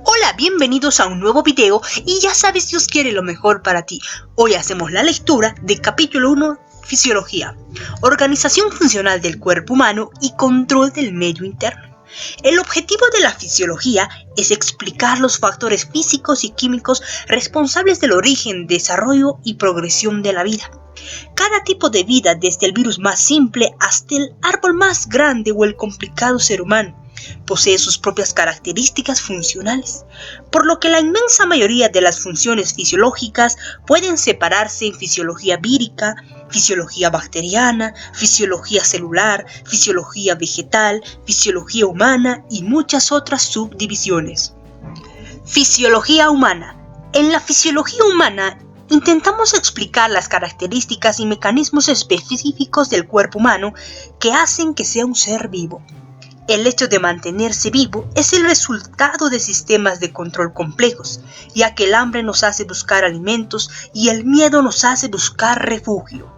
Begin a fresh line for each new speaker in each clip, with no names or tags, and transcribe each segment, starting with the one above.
Hola, bienvenidos a un nuevo video y ya sabes, Dios quiere lo mejor para ti. Hoy hacemos la lectura del capítulo 1, Fisiología, Organización funcional del cuerpo humano y control del medio interno. El objetivo de la fisiología es explicar los factores físicos y químicos responsables del origen, desarrollo y progresión de la vida. Cada tipo de vida, desde el virus más simple hasta el árbol más grande o el complicado ser humano, posee sus propias características funcionales, por lo que la inmensa mayoría de las funciones fisiológicas pueden separarse en fisiología vírica, fisiología bacteriana, fisiología celular, fisiología vegetal, fisiología humana y muchas otras subdivisiones. Fisiología humana. En la fisiología humana intentamos explicar las características y mecanismos específicos del cuerpo humano que hacen que sea un ser vivo. El hecho de mantenerse vivo es el resultado de sistemas de control complejos, ya que el hambre nos hace buscar alimentos y el miedo nos hace buscar refugio.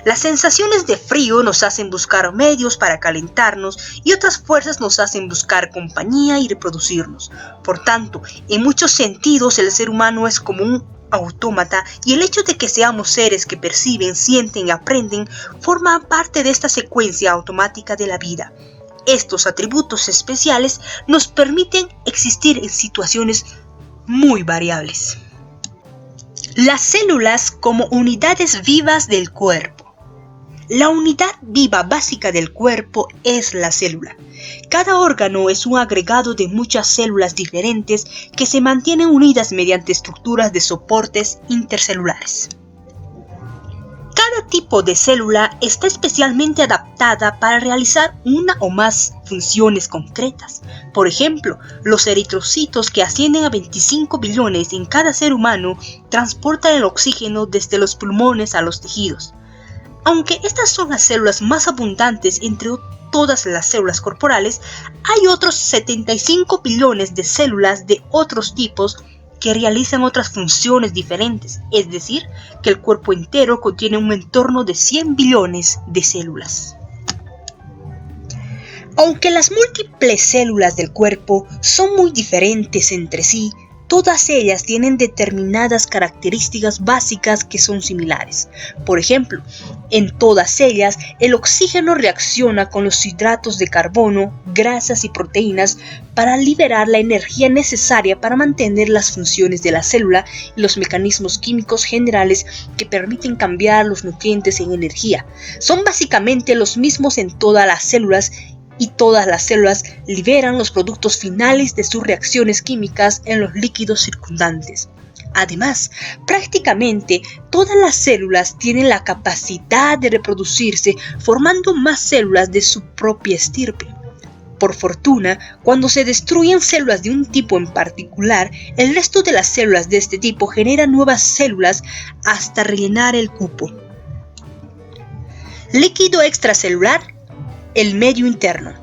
Las sensaciones de frío nos hacen buscar medios para calentarnos y otras fuerzas nos hacen buscar compañía y reproducirnos. Por tanto, en muchos sentidos el ser humano es como un autómata y el hecho de que seamos seres que perciben, sienten y aprenden forma parte de esta secuencia automática de la vida. Estos atributos especiales nos permiten existir en situaciones muy variables. Las células como unidades vivas del cuerpo. La unidad viva básica del cuerpo es la célula. Cada órgano es un agregado de muchas células diferentes que se mantienen unidas mediante estructuras de soportes intercelulares. Cada tipo de célula está especialmente adaptada para realizar una o más funciones concretas. Por ejemplo, los eritrocitos, que ascienden a 25 billones en cada ser humano, transportan el oxígeno desde los pulmones a los tejidos. Aunque estas son las células más abundantes entre todas las células corporales, hay otros 75 billones de células de otros tipos que realizan otras funciones diferentes, es decir, que el cuerpo entero contiene un entorno de 100 billones de células. Aunque las múltiples células del cuerpo son muy diferentes entre sí, todas ellas tienen determinadas características básicas que son similares. Por ejemplo, en todas ellas el oxígeno reacciona con los hidratos de carbono, grasas y proteínas para liberar la energía necesaria para mantener las funciones de la célula y los mecanismos químicos generales que permiten cambiar los nutrientes en energía. Son básicamente los mismos en todas las células y todas las células liberan los productos finales de sus reacciones químicas en los líquidos circundantes. Además, prácticamente todas las células tienen la capacidad de reproducirse formando más células de su propia estirpe. Por fortuna, cuando se destruyen células de un tipo en particular, el resto de las células de este tipo generan nuevas células hasta rellenar el cupo. Líquido extracelular. El medio interno.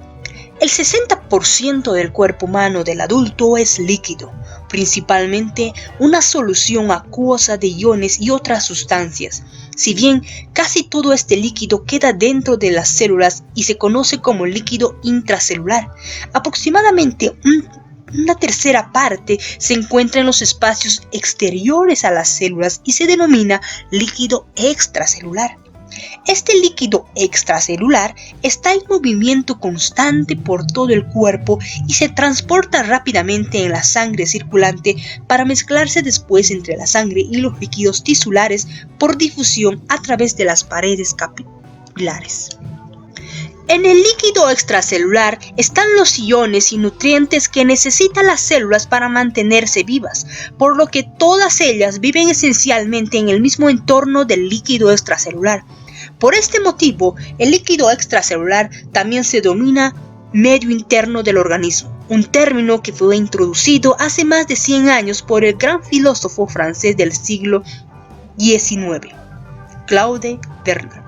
El 60% del cuerpo humano del adulto es líquido, principalmente una solución acuosa de iones y otras sustancias. Si bien casi todo este líquido queda dentro de las células y se conoce como líquido intracelular, aproximadamente una tercera parte se encuentra en los espacios exteriores a las células y se denomina líquido extracelular. Este líquido extracelular está en movimiento constante por todo el cuerpo y se transporta rápidamente en la sangre circulante para mezclarse después entre la sangre y los líquidos tisulares por difusión a través de las paredes capilares. En el líquido extracelular están los iones y nutrientes que necesitan las células para mantenerse vivas, por lo que todas ellas viven esencialmente en el mismo entorno del líquido extracelular. Por este motivo, el líquido extracelular también se denomina medio interno del organismo, un término que fue introducido hace más de 100 años por el gran filósofo francés del siglo XIX, Claude Bernard.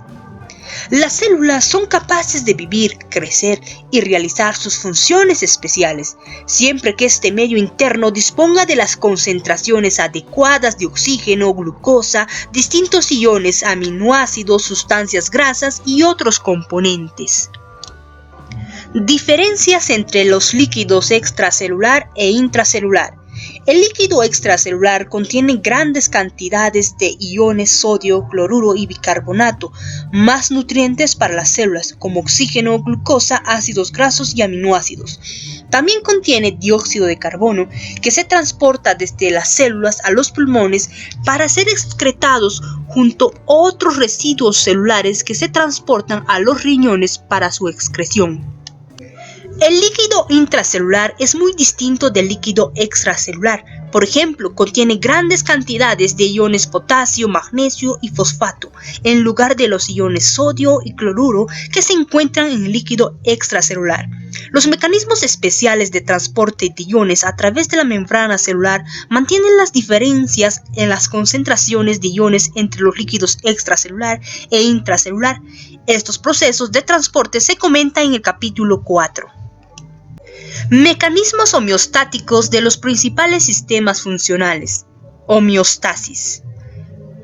Las células son capaces de vivir, crecer y realizar sus funciones especiales, siempre que este medio interno disponga de las concentraciones adecuadas de oxígeno, glucosa, distintos iones, aminoácidos, sustancias grasas y otros componentes. Diferencias entre los líquidos extracelular e intracelular. El líquido extracelular contiene grandes cantidades de iones sodio, cloruro y bicarbonato, más nutrientes para las células, como oxígeno, glucosa, ácidos grasos y aminoácidos. También contiene dióxido de carbono, que se transporta desde las células a los pulmones para ser excretados junto a otros residuos celulares que se transportan a los riñones para su excreción. El líquido intracelular es muy distinto del líquido extracelular. Por ejemplo, contiene grandes cantidades de iones potasio, magnesio y fosfato, en lugar de los iones sodio y cloruro que se encuentran en el líquido extracelular. Los mecanismos especiales de transporte de iones a través de la membrana celular mantienen las diferencias en las concentraciones de iones entre los líquidos extracelular e intracelular. Estos procesos de transporte se comentan en el capítulo 4. Mecanismos homeostáticos de los principales sistemas funcionales. Homeostasis.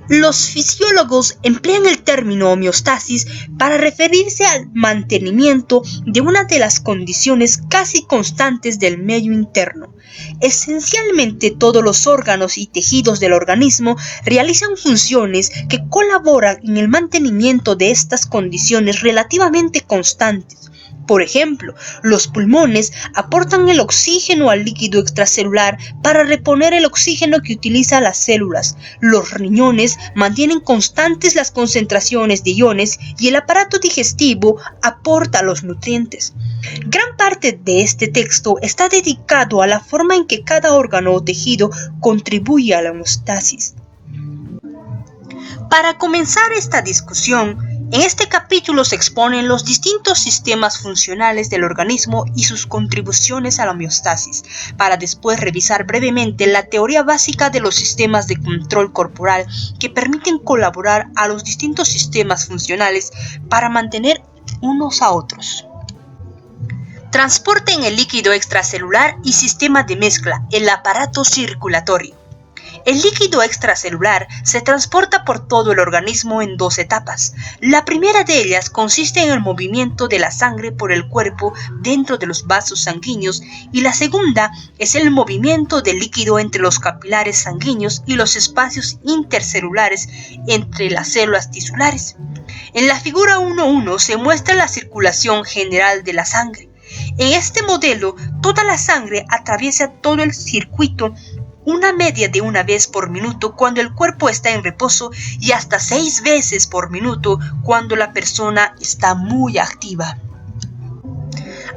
Los fisiólogos emplean el término homeostasis para referirse al mantenimiento de una de las condiciones casi constantes del medio interno. Esencialmente todos los órganos y tejidos del organismo realizan funciones que colaboran en el mantenimiento de estas condiciones relativamente constantes. Por ejemplo, los pulmones aportan el oxígeno al líquido extracelular para reponer el oxígeno que utilizan las células. Los riñones mantienen constantes las concentraciones de iones y el aparato digestivo aporta los nutrientes. Gran parte de este texto está dedicado a la forma en que cada órgano o tejido contribuye a la homeostasis. Para comenzar esta discusión, en este capítulo se exponen los distintos sistemas funcionales del organismo y sus contribuciones a la homeostasis, para después revisar brevemente la teoría básica de los sistemas de control corporal que permiten colaborar a los distintos sistemas funcionales para mantener unos a otros. Transporte en el líquido extracelular y sistema de mezcla, el aparato circulatorio. El líquido extracelular se transporta por todo el organismo en dos etapas. La primera de ellas consiste en el movimiento de la sangre por el cuerpo dentro de los vasos sanguíneos y la segunda es el movimiento del líquido entre los capilares sanguíneos y los espacios intercelulares entre las células tisulares. En la figura 1.1 se muestra la circulación general de la sangre. En este modelo, toda la sangre atraviesa todo el circuito una media de una vez por minuto cuando el cuerpo está en reposo y hasta 6 veces por minuto cuando la persona está muy activa.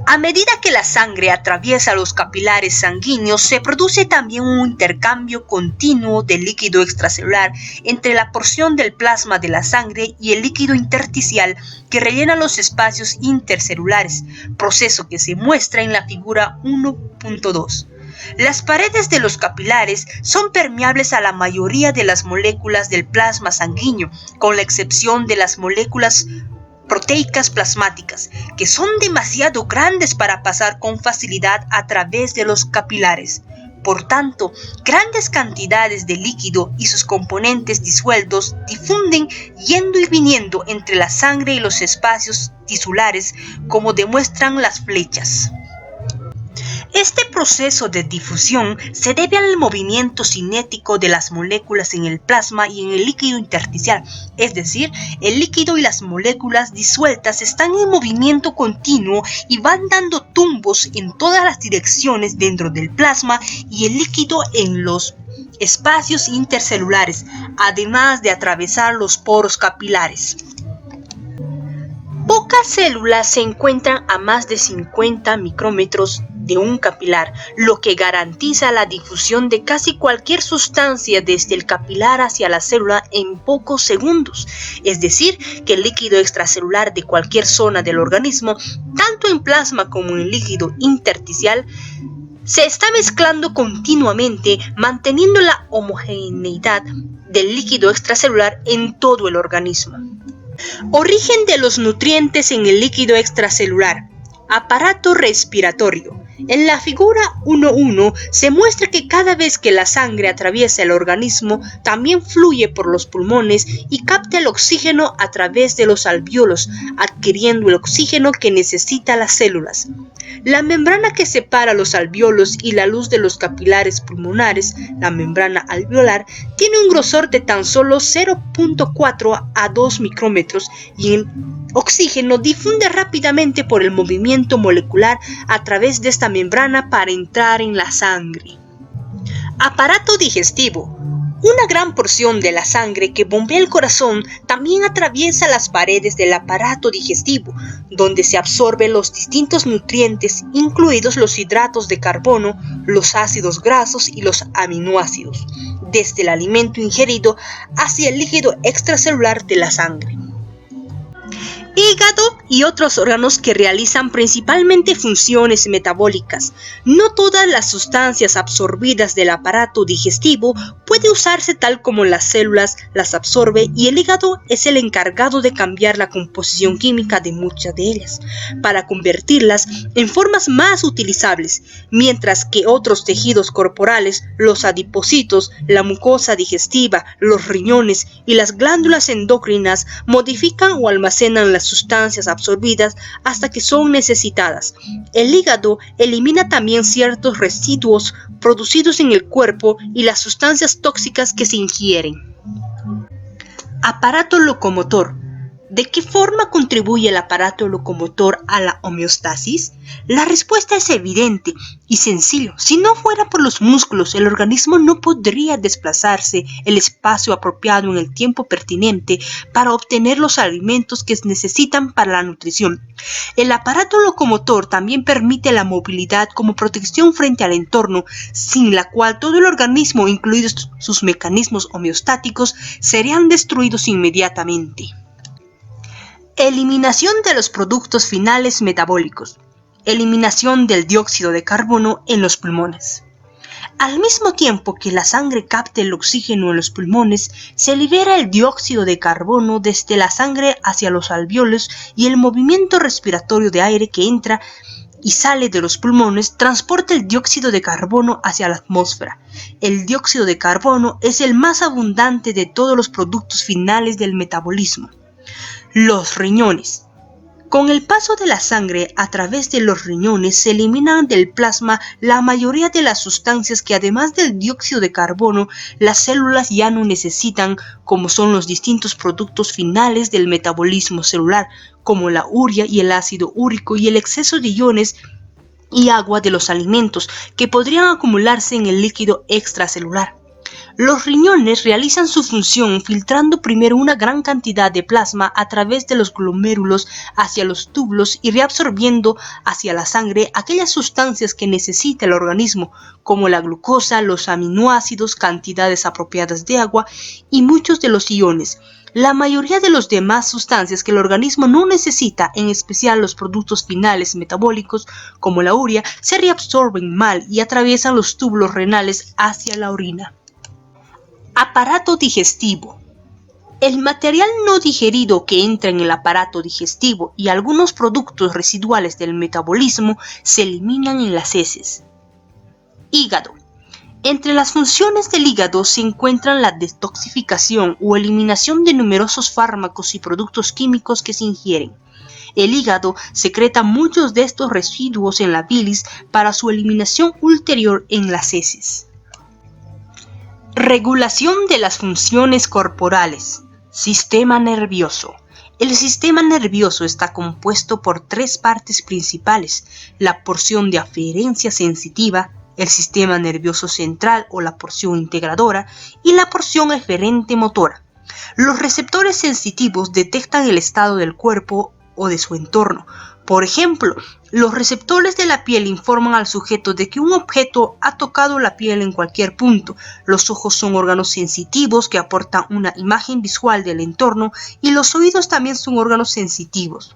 A medida que la sangre atraviesa los capilares sanguíneos, se produce también un intercambio continuo del líquido extracelular entre la porción del plasma de la sangre y el líquido intersticial que rellena los espacios intercelulares, proceso que se muestra en la figura 1.2. Las paredes de los capilares son permeables a la mayoría de las moléculas del plasma sanguíneo, con la excepción de las moléculas proteicas plasmáticas, que son demasiado grandes para pasar con facilidad a través de los capilares. Por tanto, grandes cantidades de líquido y sus componentes disueltos difunden yendo y viniendo entre la sangre y los espacios tisulares, como demuestran las flechas. Este proceso de difusión se debe al movimiento cinético de las moléculas en el plasma y en el líquido intersticial, es decir, el líquido y las moléculas disueltas están en movimiento continuo y van dando tumbos en todas las direcciones dentro del plasma y el líquido en los espacios intercelulares, además de atravesar los poros capilares. Pocas células se encuentran a más de 50 micrómetros de un capilar, lo que garantiza la difusión de casi cualquier sustancia desde el capilar hacia la célula en pocos segundos. Es decir, que el líquido extracelular de cualquier zona del organismo, tanto en plasma como en líquido intersticial, se está mezclando continuamente, manteniendo la homogeneidad del líquido extracelular en todo el organismo. Origen de los nutrientes en el líquido extracelular. Aparato respiratorio. En la figura 1.1 se muestra que cada vez que la sangre atraviesa el organismo, también fluye por los pulmones y capta el oxígeno a través de los alvéolos, adquiriendo el oxígeno que necesitan las células. La membrana que separa los alvéolos y la luz de los capilares pulmonares, la membrana alveolar, tiene un grosor de tan solo 0.4 a 2 micrómetros y el oxígeno difunde rápidamente por el movimiento molecular a través de esta membrana para entrar en la sangre. Aparato digestivo. Una gran porción de la sangre que bombea el corazón también atraviesa las paredes del aparato digestivo, donde se absorben los distintos nutrientes, incluidos los hidratos de carbono, los ácidos grasos y los aminoácidos, desde el alimento ingerido hacia el líquido extracelular de la sangre. Hígado y otros órganos que realizan principalmente funciones metabólicas. No todas las sustancias absorbidas del aparato digestivo puede usarse tal como las células las absorbe, y el hígado es el encargado de cambiar la composición química de muchas de ellas para convertirlas en formas más utilizables, mientras que otros tejidos corporales, los adipocitos, la mucosa digestiva, los riñones y las glándulas endocrinas modifican o almacenan las sustancias absorbidas hasta que son necesitadas. El hígado elimina también ciertos residuos producidos en el cuerpo y las sustancias tóxicas que se ingieren. Aparato locomotor. ¿De qué forma contribuye el aparato locomotor a la homeostasis? La respuesta es evidente y sencillo. Si no fuera por los músculos, el organismo no podría desplazarse el espacio apropiado en el tiempo pertinente para obtener los alimentos que necesitan para la nutrición. El aparato locomotor también permite la movilidad como protección frente al entorno, sin la cual todo el organismo, incluidos sus mecanismos homeostáticos, serían destruidos inmediatamente. Eliminación de los productos finales metabólicos. Eliminación del dióxido de carbono en los pulmones. Al mismo tiempo que la sangre capta el oxígeno en los pulmones, se libera el dióxido de carbono desde la sangre hacia los alvéolos, y el movimiento respiratorio de aire que entra y sale de los pulmones transporta el dióxido de carbono hacia la atmósfera. El dióxido de carbono es el más abundante de todos los productos finales del metabolismo. Los riñones. Con el paso de la sangre a través de los riñones se eliminan del plasma la mayoría de las sustancias que, además del dióxido de carbono, las células ya no necesitan, como son los distintos productos finales del metabolismo celular, como la urea y el ácido úrico y el exceso de iones y agua de los alimentos que podrían acumularse en el líquido extracelular. Los riñones realizan su función filtrando primero una gran cantidad de plasma a través de los glomérulos hacia los túbulos y reabsorbiendo hacia la sangre aquellas sustancias que necesita el organismo, como la glucosa, los aminoácidos, cantidades apropiadas de agua y muchos de los iones. La mayoría de las demás sustancias que el organismo no necesita, en especial los productos finales metabólicos como la urea, se reabsorben mal y atraviesan los túbulos renales hacia la orina. Aparato digestivo. El material no digerido que entra en el aparato digestivo y algunos productos residuales del metabolismo se eliminan en las heces. Hígado. Entre las funciones del hígado se encuentran la detoxificación o eliminación de numerosos fármacos y productos químicos que se ingieren. El hígado secreta muchos de estos residuos en la bilis para su eliminación ulterior en las heces. Regulación de las funciones corporales. Sistema nervioso. El sistema nervioso está compuesto por tres partes principales: la porción de aferencia sensitiva, el sistema nervioso central o la porción integradora, y la porción eferente motora. Los receptores sensitivos detectan el estado del cuerpo o de su entorno. Por ejemplo, los receptores de la piel informan al sujeto de que un objeto ha tocado la piel en cualquier punto. Los ojos son órganos sensitivos que aportan una imagen visual del entorno, y los oídos también son órganos sensitivos.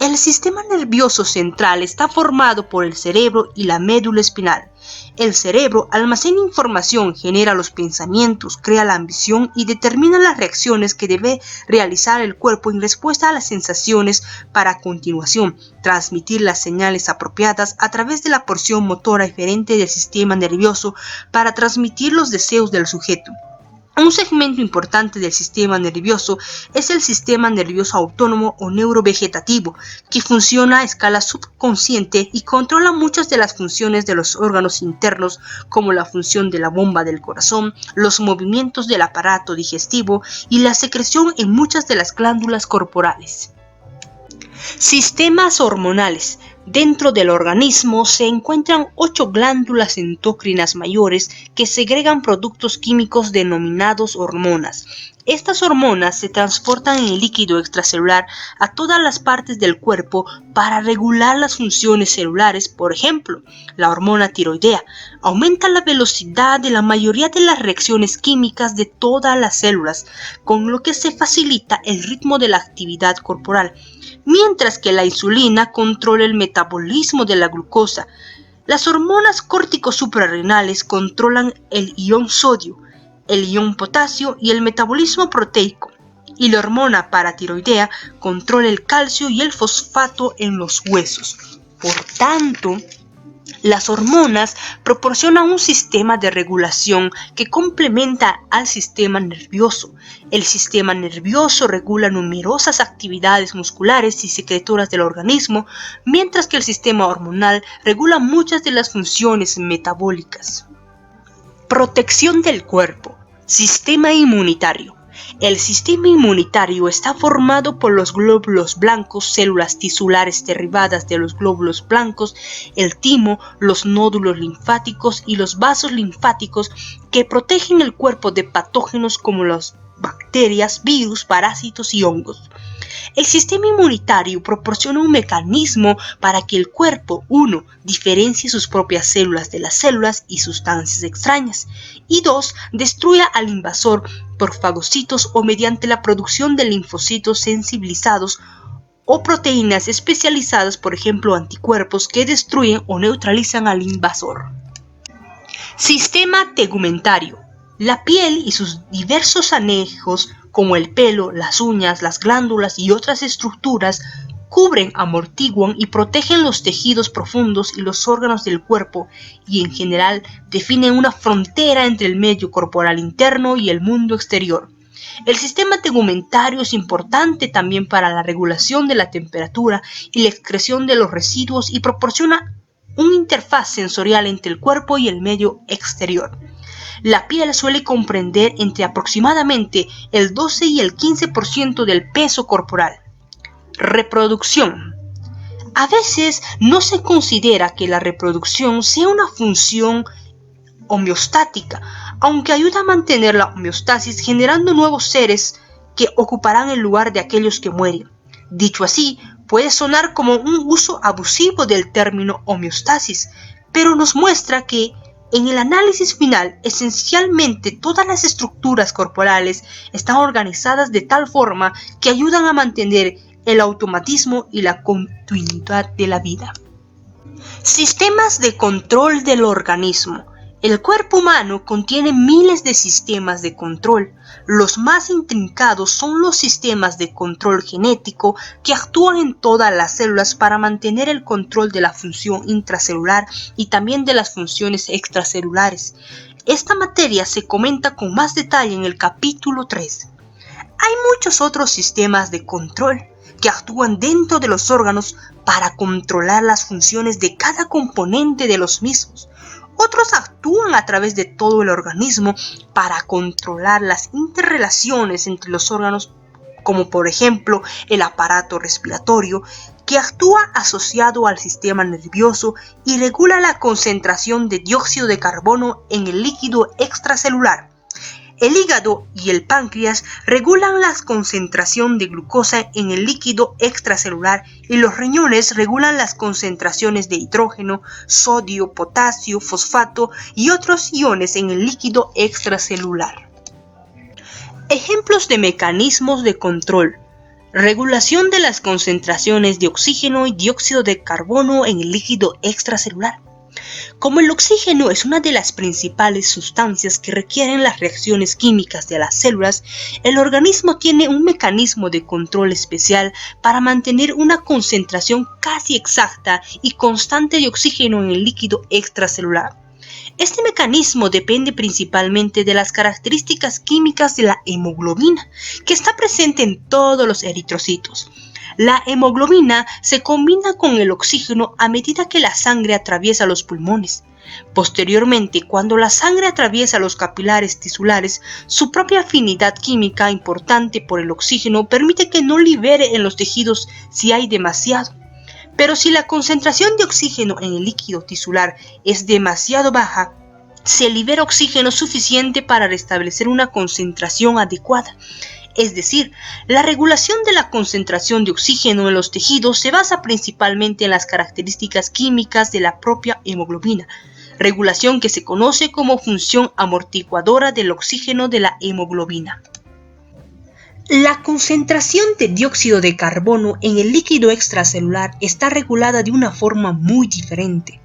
El sistema nervioso central está formado por el cerebro y la médula espinal. El cerebro almacena información, genera los pensamientos, crea la ambición y determina las reacciones que debe realizar el cuerpo en respuesta a las sensaciones para a continuación transmitir las señales apropiadas a través de la porción motora eferente del sistema nervioso para transmitir los deseos del sujeto. Un segmento importante del sistema nervioso es el sistema nervioso autónomo o neurovegetativo, que funciona a escala subconsciente y controla muchas de las funciones de los órganos internos, como la función de la bomba del corazón, los movimientos del aparato digestivo y la secreción en muchas de las glándulas corporales. Sistemas hormonales. Dentro del organismo se encuentran 8 glándulas endocrinas mayores que segregan productos químicos denominados hormonas. Estas hormonas se transportan en el líquido extracelular a todas las partes del cuerpo para regular las funciones celulares. Por ejemplo, la hormona tiroidea aumenta la velocidad de la mayoría de las reacciones químicas de todas las células, con lo que se facilita el ritmo de la actividad corporal, mientras que la insulina controla el metabolismo de la glucosa. Las hormonas córtico-suprarrenales controlan el ion sodio, el ion potasio y el metabolismo proteico, y la hormona paratiroidea controla el calcio y el fosfato en los huesos. Por tanto, las hormonas proporcionan un sistema de regulación que complementa al sistema nervioso. El sistema nervioso regula numerosas actividades musculares y secretoras del organismo, mientras que el sistema hormonal regula muchas de las funciones metabólicas. Protección del cuerpo. Sistema inmunitario. El sistema inmunitario está formado por los glóbulos blancos, células tisulares derivadas de los glóbulos blancos, el timo, los nódulos linfáticos y los vasos linfáticos que protegen el cuerpo de patógenos como las bacterias, virus, parásitos y hongos. El sistema inmunitario proporciona un mecanismo para que el cuerpo, 1, diferencie sus propias células de las células y sustancias extrañas, y 2, destruya al invasor por fagocitos o mediante la producción de linfocitos sensibilizados o proteínas especializadas, por ejemplo anticuerpos, que destruyen o neutralizan al invasor. Sistema tegumentario. La piel y sus diversos anejos, como el pelo, las uñas, las glándulas y otras estructuras, cubren, amortiguan y protegen los tejidos profundos y los órganos del cuerpo y en general definen una frontera entre el medio corporal interno y el mundo exterior. El sistema tegumentario es importante también para la regulación de la temperatura y la excreción de los residuos y proporciona una interfaz sensorial entre el cuerpo y el medio exterior. La piel suele comprender entre aproximadamente el 12 y el 15% del peso corporal. Reproducción. A veces no se considera que la reproducción sea una función homeostática, aunque ayuda a mantener la homeostasis generando nuevos seres que ocuparán el lugar de aquellos que mueren. Dicho así, puede sonar como un uso abusivo del término homeostasis, pero nos muestra que en el análisis final, esencialmente todas las estructuras corporales están organizadas de tal forma que ayudan a mantener el automatismo y la continuidad de la vida. Sistemas de control del organismo. El cuerpo humano contiene miles de sistemas de control. Los más intrincados son los sistemas de control genético que actúan en todas las células para mantener el control de la función intracelular y también de las funciones extracelulares. Esta materia se comenta con más detalle en el capítulo 3. Hay muchos otros sistemas de control que actúan dentro de los órganos para controlar las funciones de cada componente de los mismos. Otros actúan a través de todo el organismo para controlar las interrelaciones entre los órganos, como por ejemplo el aparato respiratorio, que actúa asociado al sistema nervioso y regula la concentración de dióxido de carbono en el líquido extracelular. El hígado y el páncreas regulan la concentración de glucosa en el líquido extracelular y los riñones regulan las concentraciones de hidrógeno, sodio, potasio, fosfato y otros iones en el líquido extracelular. Ejemplos de mecanismos de control. Regulación de las concentraciones de oxígeno y dióxido de carbono en el líquido extracelular. Como el oxígeno es una de las principales sustancias que requieren las reacciones químicas de las células, el organismo tiene un mecanismo de control especial para mantener una concentración casi exacta y constante de oxígeno en el líquido extracelular. Este mecanismo depende principalmente de las características químicas de la hemoglobina, que está presente en todos los eritrocitos. La hemoglobina se combina con el oxígeno a medida que la sangre atraviesa los pulmones. Posteriormente, cuando la sangre atraviesa los capilares tisulares, su propia afinidad química importante por el oxígeno permite que no libere en los tejidos si hay demasiado. Pero si la concentración de oxígeno en el líquido tisular es demasiado baja, se libera oxígeno suficiente para restablecer una concentración adecuada. Es decir, la regulación de la concentración de oxígeno en los tejidos se basa principalmente en las características químicas de la propia hemoglobina, regulación que se conoce como función amortiguadora del oxígeno de la hemoglobina. La concentración de dióxido de carbono en el líquido extracelular está regulada de una forma muy diferente.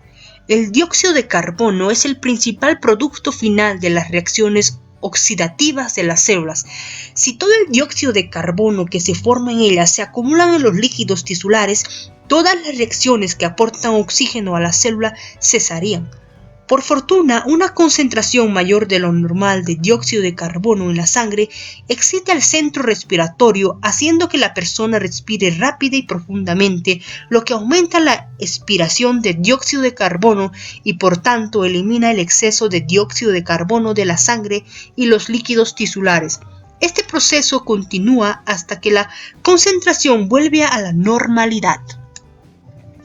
El dióxido de carbono es el principal producto final de las reacciones oxidativas de las células. Si todo el dióxido de carbono que se forma en ellas se acumulan en los líquidos tisulares, todas las reacciones que aportan oxígeno a la célula cesarían. Por fortuna, una concentración mayor de lo normal de dióxido de carbono en la sangre excita el centro respiratorio, haciendo que la persona respire rápida y profundamente, lo que aumenta la expiración de dióxido de carbono y por tanto elimina el exceso de dióxido de carbono de la sangre y los líquidos tisulares. Este proceso continúa hasta que la concentración vuelve a la normalidad.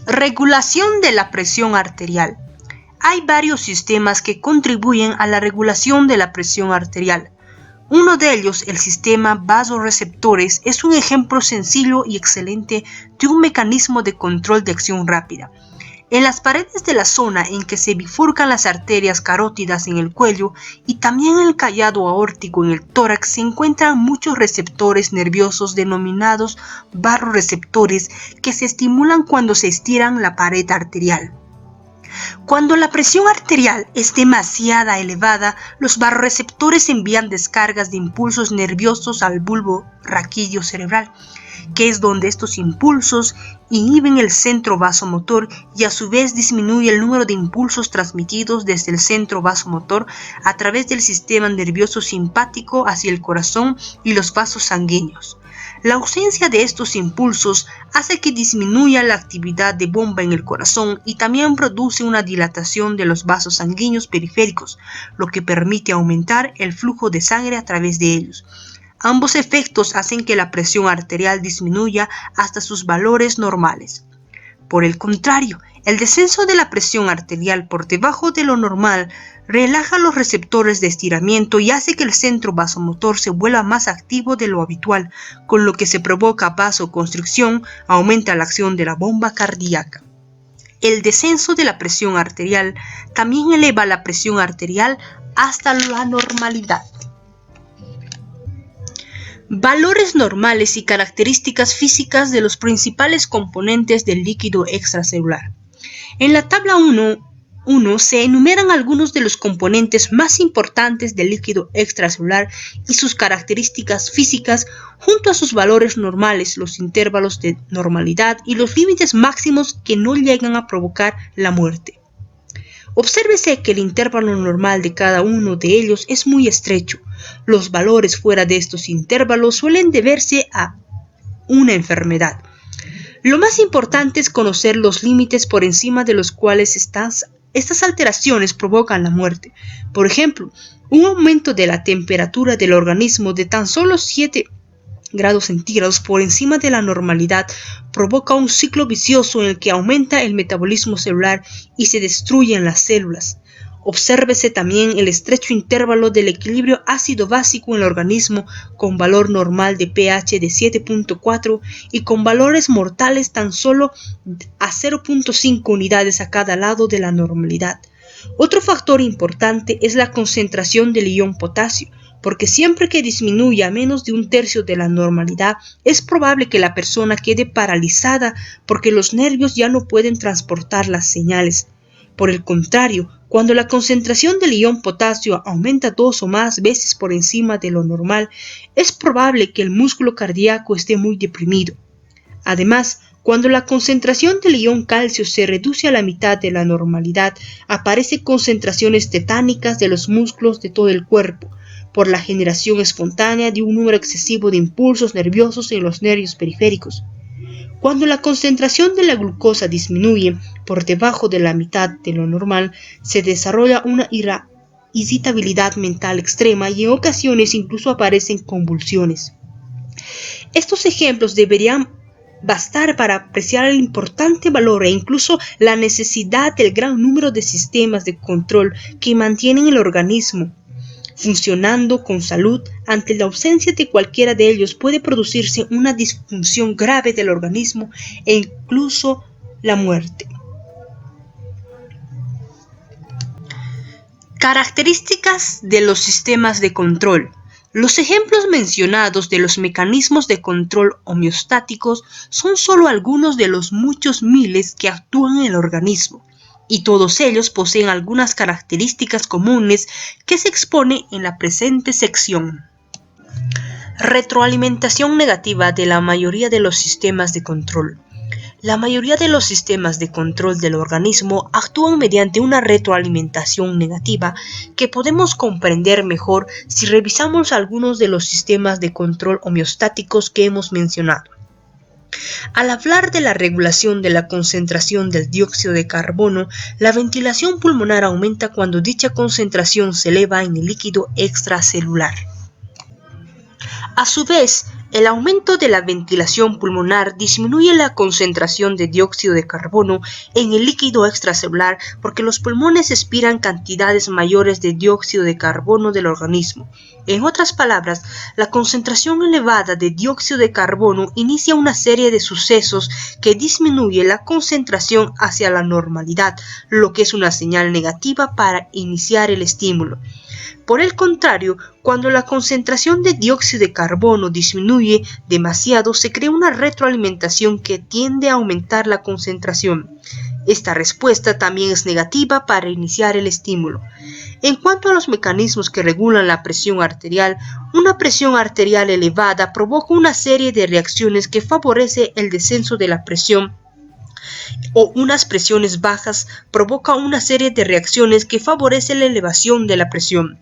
Regulación de la presión arterial. Hay varios sistemas que contribuyen a la regulación de la presión arterial. Uno de ellos, el sistema vasoreceptores, es un ejemplo sencillo y excelente de un mecanismo de control de acción rápida. En las paredes de la zona en que se bifurcan las arterias carótidas en el cuello y también en el callado aórtico en el tórax se encuentran muchos receptores nerviosos denominados vasoreceptores que se estimulan cuando se estiran la pared arterial. Cuando la presión arterial es demasiado elevada, los vasoreceptores envían descargas de impulsos nerviosos al bulbo raquídeo cerebral, que es donde estos impulsos inhiben el centro vasomotor y a su vez disminuye el número de impulsos transmitidos desde el centro vasomotor a través del sistema nervioso simpático hacia el corazón y los vasos sanguíneos. La ausencia de estos impulsos hace que disminuya la actividad de bomba en el corazón y también produce una dilatación de los vasos sanguíneos periféricos, lo que permite aumentar el flujo de sangre a través de ellos. Ambos efectos hacen que la presión arterial disminuya hasta sus valores normales. Por el contrario, el descenso de la presión arterial por debajo de lo normal relaja los receptores de estiramiento y hace que el centro vasomotor se vuelva más activo de lo habitual, con lo que se provoca vasoconstricción, aumenta la acción de la bomba cardíaca. El descenso de la presión arterial también eleva la presión arterial hasta la normalidad. Valores normales y características físicas de los principales componentes del líquido extracelular. En la tabla 1 se enumeran algunos de los componentes más importantes del líquido extracelular y sus características físicas junto a sus valores normales, los intervalos de normalidad y los límites máximos que no llegan a provocar la muerte. Obsérvese que el intervalo normal de cada uno de ellos es muy estrecho. Los valores fuera de estos intervalos suelen deberse a una enfermedad. Lo más importante es conocer los límites por encima de los cuales estas alteraciones provocan la muerte. Por ejemplo, un aumento de la temperatura del organismo de tan solo 7 grados centígrados por encima de la normalidad provoca un ciclo vicioso en el que aumenta el metabolismo celular y se destruyen las células. Obsérvese también el estrecho intervalo del equilibrio ácido-básico en el organismo con valor normal de pH de 7.4 y con valores mortales tan solo a 0.5 unidades a cada lado de la normalidad. Otro factor importante es la concentración del ion potasio, porque siempre que disminuya a menos de 1/3 de la normalidad, es probable que la persona quede paralizada porque los nervios ya no pueden transportar las señales. Por el contrario, cuando la concentración del ion potasio aumenta 2 o más veces por encima de lo normal, es probable que el músculo cardíaco esté muy deprimido. Además, cuando la concentración del ion calcio se reduce a la mitad de la normalidad, aparecen concentraciones tetánicas de los músculos de todo el cuerpo, por la generación espontánea de un número excesivo de impulsos nerviosos en los nervios periféricos. Cuando la concentración de la glucosa disminuye por debajo de la mitad de lo normal, se desarrolla una irritabilidad mental extrema y en ocasiones incluso aparecen convulsiones. Estos ejemplos deberían bastar para apreciar el importante valor e incluso la necesidad del gran número de sistemas de control que mantienen el organismo funcionando con salud. Ante la ausencia de cualquiera de ellos puede producirse una disfunción grave del organismo e incluso la muerte. Características de los sistemas de control. Los ejemplos mencionados de los mecanismos de control homeostáticos son solo algunos de los muchos miles que actúan en el organismo, y todos ellos poseen algunas características comunes que se exponen en la presente sección. Retroalimentación negativa de la mayoría de los sistemas de control. La mayoría de los sistemas de control del organismo actúan mediante una retroalimentación negativa que podemos comprender mejor si revisamos algunos de los sistemas de control homeostáticos que hemos mencionado. Al hablar de la regulación de la concentración del dióxido de carbono, la ventilación pulmonar aumenta cuando dicha concentración se eleva en el líquido extracelular. A su vez, el aumento de la ventilación pulmonar disminuye la concentración de dióxido de carbono en el líquido extracelular porque los pulmones expiran cantidades mayores de dióxido de carbono del organismo. En otras palabras, la concentración elevada de dióxido de carbono inicia una serie de sucesos que disminuye la concentración hacia la normalidad, lo que es una señal negativa para iniciar el estímulo. Por el contrario, cuando la concentración de dióxido de carbono disminuye demasiado, se crea una retroalimentación que tiende a aumentar la concentración. Esta respuesta también es negativa para iniciar el estímulo. En cuanto a los mecanismos que regulan la presión arterial, una presión arterial elevada provoca una serie de reacciones que favorece el descenso de la presión, o unas presiones bajas provoca una serie de reacciones que favorecen la elevación de la presión.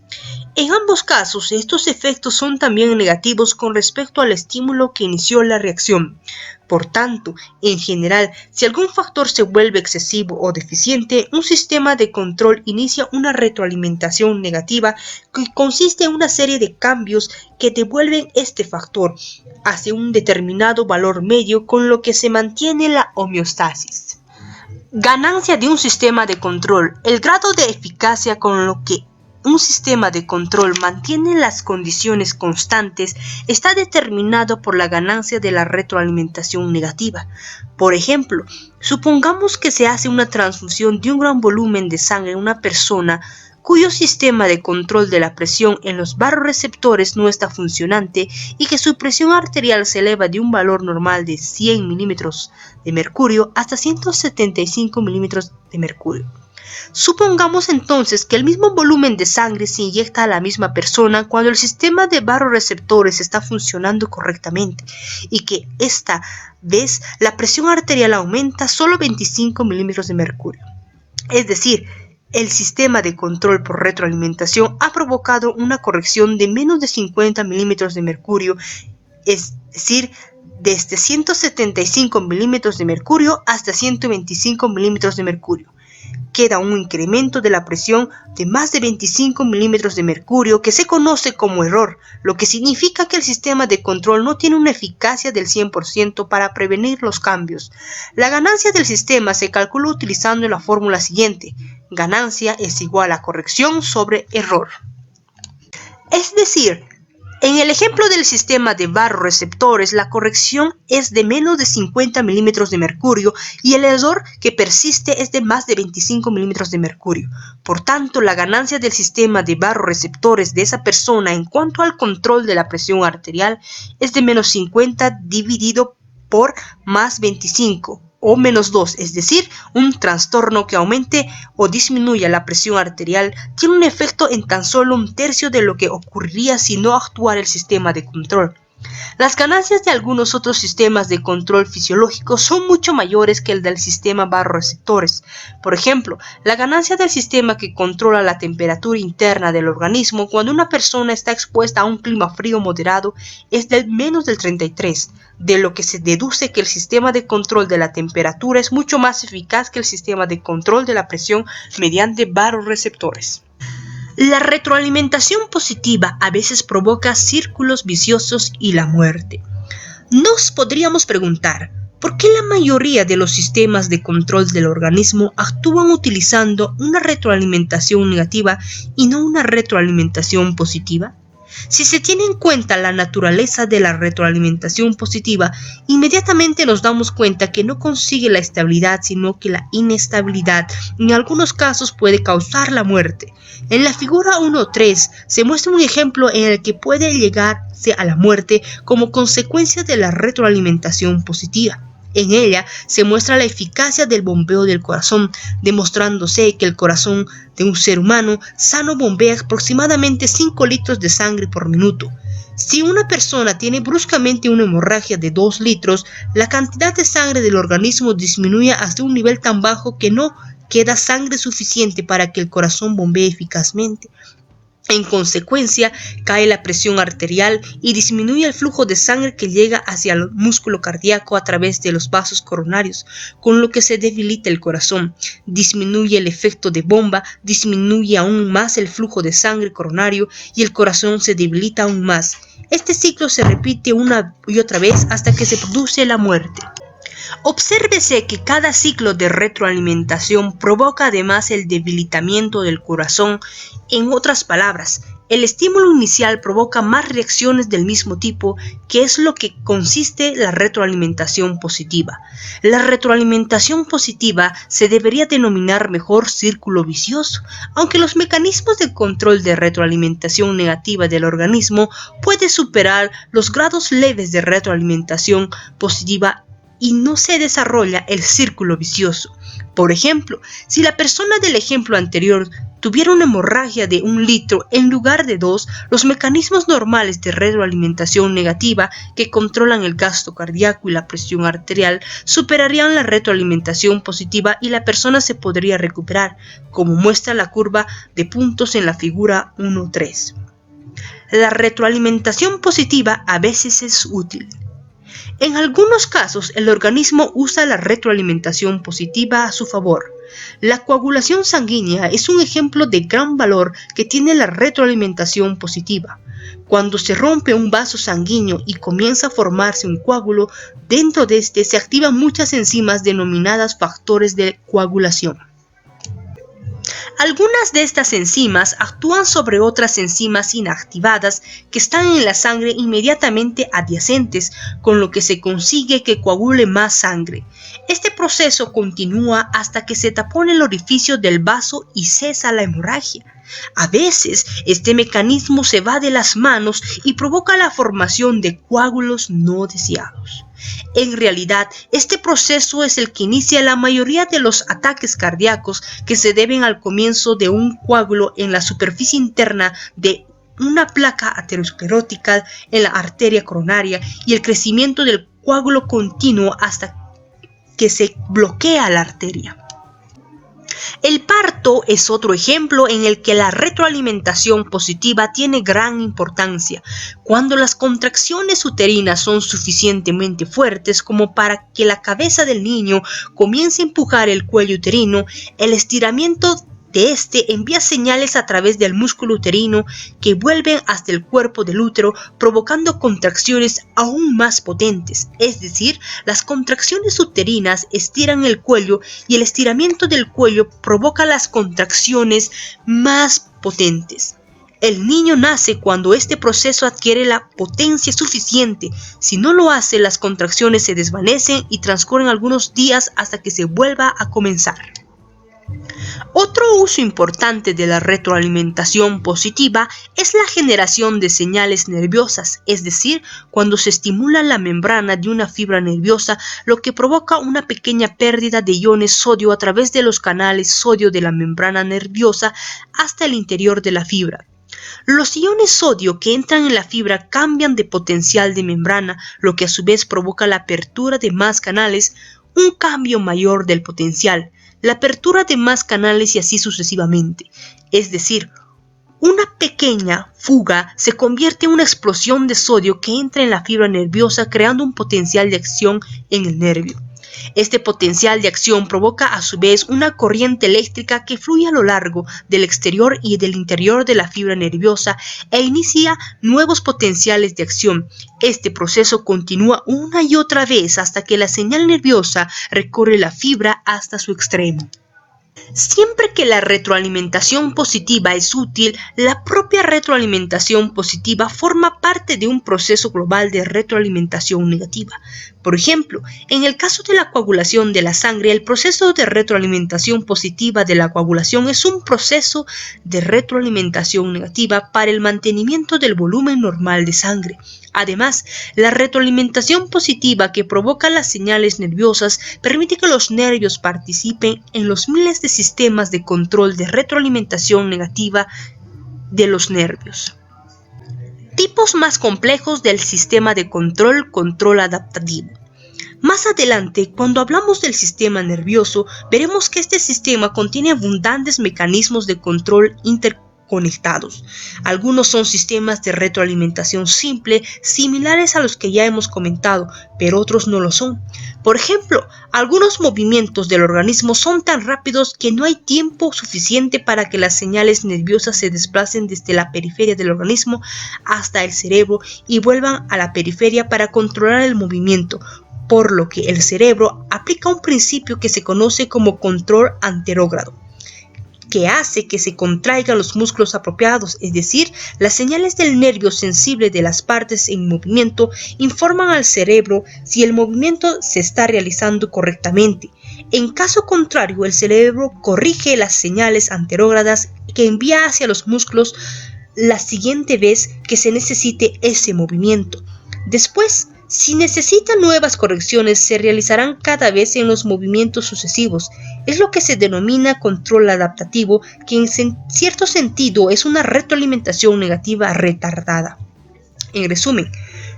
En ambos casos, estos efectos son también negativos con respecto al estímulo que inició la reacción. Por tanto, en general, si algún factor se vuelve excesivo o deficiente, un sistema de control inicia una retroalimentación negativa que consiste en una serie de cambios que devuelven este factor hacia un determinado valor medio, con lo que se mantiene la homeostasis. Ganancia de un sistema de control. El grado de eficacia con lo que un sistema de control mantiene las condiciones constantes está determinado por la ganancia de la retroalimentación negativa. Por ejemplo, supongamos que se hace una transfusión de un gran volumen de sangre en una persona cuyo sistema de control de la presión en los barroreceptores no está funcionante y que su presión arterial se eleva de un valor normal de 100 milímetros de mercurio hasta 175 milímetros de mercurio. Supongamos entonces que el mismo volumen de sangre se inyecta a la misma persona cuando el sistema de barroreceptores está funcionando correctamente y que esta vez la presión arterial aumenta solo 25 milímetros de mercurio. Es decir, el sistema de control por retroalimentación ha provocado una corrección de menos de 50 milímetros de mercurio, es decir, desde 175 milímetros de mercurio hasta 125 milímetros de mercurio. Queda un incremento de la presión de más de 25 milímetros de mercurio que se conoce como error, lo que significa que el sistema de control no tiene una eficacia del 100% para prevenir los cambios. La ganancia del sistema se calcula utilizando la fórmula siguiente: ganancia es igual a corrección sobre error. Es decir, En el ejemplo del sistema de barroreceptores, la corrección es de menos de 50 milímetros de mercurio y el error que persiste es de más de 25 milímetros de mercurio. Por tanto, la ganancia del sistema de barroreceptores de esa persona en cuanto al control de la presión arterial es de menos 50 dividido por más 25. O menos 2, es decir, un trastorno que aumente o disminuya la presión arterial tiene un efecto en tan solo un tercio de lo que ocurriría si no actuara el sistema de control. Las ganancias de algunos otros sistemas de control fisiológico son mucho mayores que el del sistema barroreceptores. Por ejemplo, la ganancia del sistema que controla la temperatura interna del organismo cuando una persona está expuesta a un clima frío moderado es de menos del 33, de lo que se deduce que el sistema de control de la temperatura es mucho más eficaz que el sistema de control de la presión mediante barroreceptores. La retroalimentación positiva a veces provoca círculos viciosos y la muerte. Nos podríamos preguntar, ¿por qué la mayoría de los sistemas de control del organismo actúan utilizando una retroalimentación negativa y no una retroalimentación positiva? Si se tiene en cuenta la naturaleza de la retroalimentación positiva, inmediatamente nos damos cuenta que no consigue la estabilidad, sino que la inestabilidad en algunos casos puede causar la muerte. En la figura 1.3 se muestra un ejemplo en el que puede llegarse a la muerte como consecuencia de la retroalimentación positiva. En ella se muestra la eficacia del bombeo del corazón, demostrándose que el corazón de un ser humano sano bombea aproximadamente 5 litros de sangre por minuto. Si una persona tiene bruscamente una hemorragia de 2 litros, la cantidad de sangre del organismo disminuye hasta un nivel tan bajo que no queda sangre suficiente para que el corazón bombee eficazmente. En consecuencia, cae la presión arterial y disminuye el flujo de sangre que llega hacia el músculo cardíaco a través de los vasos coronarios, con lo que se debilita el corazón, disminuye el efecto de bomba, disminuye aún más el flujo de sangre coronario y el corazón se debilita aún más. Este ciclo se repite una y otra vez hasta que se produce la muerte. Obsérvese que cada ciclo de retroalimentación provoca además el debilitamiento del corazón. En otras palabras, el estímulo inicial provoca más reacciones del mismo tipo, que es lo que consiste la retroalimentación positiva. La retroalimentación positiva se debería denominar mejor círculo vicioso, aunque los mecanismos de control de retroalimentación negativa del organismo pueden superar los grados leves de retroalimentación positiva y no se desarrolla el círculo vicioso. Por ejemplo, si la persona del ejemplo anterior tuviera una hemorragia de 1 litro en lugar de 2, los mecanismos normales de retroalimentación negativa que controlan el gasto cardíaco y la presión arterial superarían la retroalimentación positiva y la persona se podría recuperar, como muestra la curva de puntos en la figura 1.3. La retroalimentación positiva a veces es útil. En algunos casos, el organismo usa la retroalimentación positiva a su favor. La coagulación sanguínea es un ejemplo de gran valor que tiene la retroalimentación positiva. Cuando se rompe un vaso sanguíneo y comienza a formarse un coágulo, dentro de este se activan muchas enzimas denominadas factores de coagulación. Algunas de estas enzimas actúan sobre otras enzimas inactivadas que están en la sangre inmediatamente adyacentes, con lo que se consigue que coagule más sangre. Este proceso continúa hasta que se tapone el orificio del vaso y cesa la hemorragia. A veces, este mecanismo se va de las manos y provoca la formación de coágulos no deseados. En realidad, este proceso es el que inicia la mayoría de los ataques cardíacos que se deben al comienzo de un coágulo en la superficie interna de una placa aterosclerótica en la arteria coronaria y el crecimiento del coágulo continuo hasta que se bloquea la arteria. El parto es otro ejemplo en el que la retroalimentación positiva tiene gran importancia. Cuando las contracciones uterinas son suficientemente fuertes como para que la cabeza del niño comience a empujar el cuello uterino, el estiramiento de este envía señales a través del músculo uterino que vuelven hasta el cuerpo del útero, provocando contracciones aún más potentes. Es decir, las contracciones uterinas estiran el cuello y el estiramiento del cuello provoca las contracciones más potentes. El niño nace cuando este proceso adquiere la potencia suficiente. Si no lo hace, las contracciones se desvanecen y transcurren algunos días hasta que se vuelva a comenzar. Otro uso importante de la retroalimentación positiva es la generación de señales nerviosas, es decir, cuando se estimula la membrana de una fibra nerviosa, lo que provoca una pequeña pérdida de iones sodio a través de los canales sodio de la membrana nerviosa hasta el interior de la fibra. Los iones sodio que entran en la fibra cambian de potencial de membrana, lo que a su vez provoca la apertura de más canales, un cambio mayor del potencial, la apertura de más canales y así sucesivamente. Es decir, una pequeña fuga se convierte en una explosión de sodio que entra en la fibra nerviosa creando un potencial de acción en el nervio. Este potencial de acción provoca a su vez una corriente eléctrica que fluye a lo largo del exterior y del interior de la fibra nerviosa e inicia nuevos potenciales de acción. Este proceso continúa una y otra vez hasta que la señal nerviosa recorre la fibra hasta su extremo. Siempre que la retroalimentación positiva es útil, la propia retroalimentación positiva forma parte de un proceso global de retroalimentación negativa. Por ejemplo, en el caso de la coagulación de la sangre, el proceso de retroalimentación positiva de la coagulación es un proceso de retroalimentación negativa para el mantenimiento del volumen normal de sangre. Además, la retroalimentación positiva que provoca las señales nerviosas permite que los nervios participen en los miles de sistemas de control de retroalimentación negativa de los nervios. Tipos más complejos del sistema de control adaptativo. Más adelante, cuando hablamos del sistema nervioso, veremos que este sistema contiene abundantes mecanismos de control interconectados. Algunos son sistemas de retroalimentación simple, similares a los que ya hemos comentado, pero otros no lo son. Por ejemplo, algunos movimientos del organismo son tan rápidos que no hay tiempo suficiente para que las señales nerviosas se desplacen desde la periferia del organismo hasta el cerebro y vuelvan a la periferia para controlar el movimiento, por lo que el cerebro aplica un principio que se conoce como control anterógrado, que hace que se contraigan los músculos apropiados, es decir, las señales del nervio sensible de las partes en movimiento informan al cerebro si el movimiento se está realizando correctamente. En caso contrario, el cerebro corrige las señales anterógradas que envía hacia los músculos la siguiente vez que se necesite ese movimiento. Después, si necesitan nuevas correcciones, se realizarán cada vez en los movimientos sucesivos. Es lo que se denomina control adaptativo, que en cierto sentido es una retroalimentación negativa retardada. En resumen,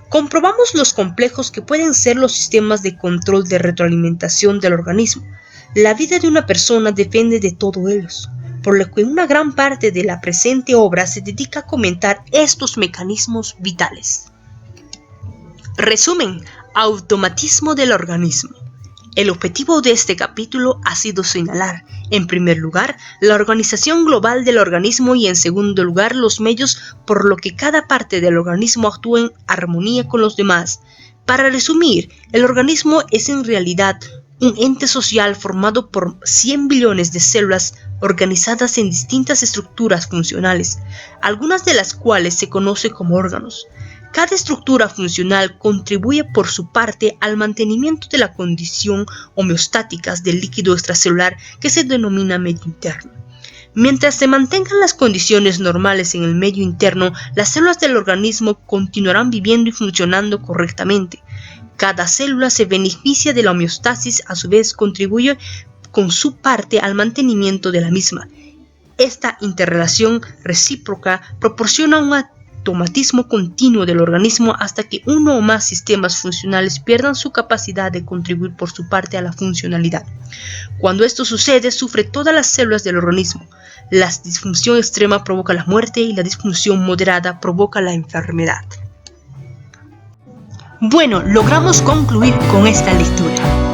comprobamos los complejos que pueden ser los sistemas de control de retroalimentación del organismo. La vida de una persona depende de todos ellos, por lo que una gran parte de la presente obra se dedica a comentar estos mecanismos vitales. Resumen: automatismo del organismo. El objetivo de este capítulo ha sido señalar, en primer lugar, la organización global del organismo y en segundo lugar, los medios por lo que cada parte del organismo actúa en armonía con los demás. Para resumir, el organismo es en realidad un ente social formado por 100 billones de células organizadas en distintas estructuras funcionales, algunas de las cuales se conoce como órganos. Cada estructura funcional contribuye por su parte al mantenimiento de la condición homeostática del líquido extracelular que se denomina medio interno. Mientras se mantengan las condiciones normales en el medio interno, las células del organismo continuarán viviendo y funcionando correctamente. Cada célula se beneficia de la homeostasis, a su vez contribuye con su parte al mantenimiento de la misma. Esta interrelación recíproca proporciona un automatismo continuo del organismo hasta que uno o más sistemas funcionales pierdan su capacidad de contribuir por su parte a la funcionalidad. Cuando esto sucede, sufre todas las células del organismo. La disfunción extrema provoca la muerte y la disfunción moderada provoca la enfermedad. Bueno, logramos concluir con esta lectura.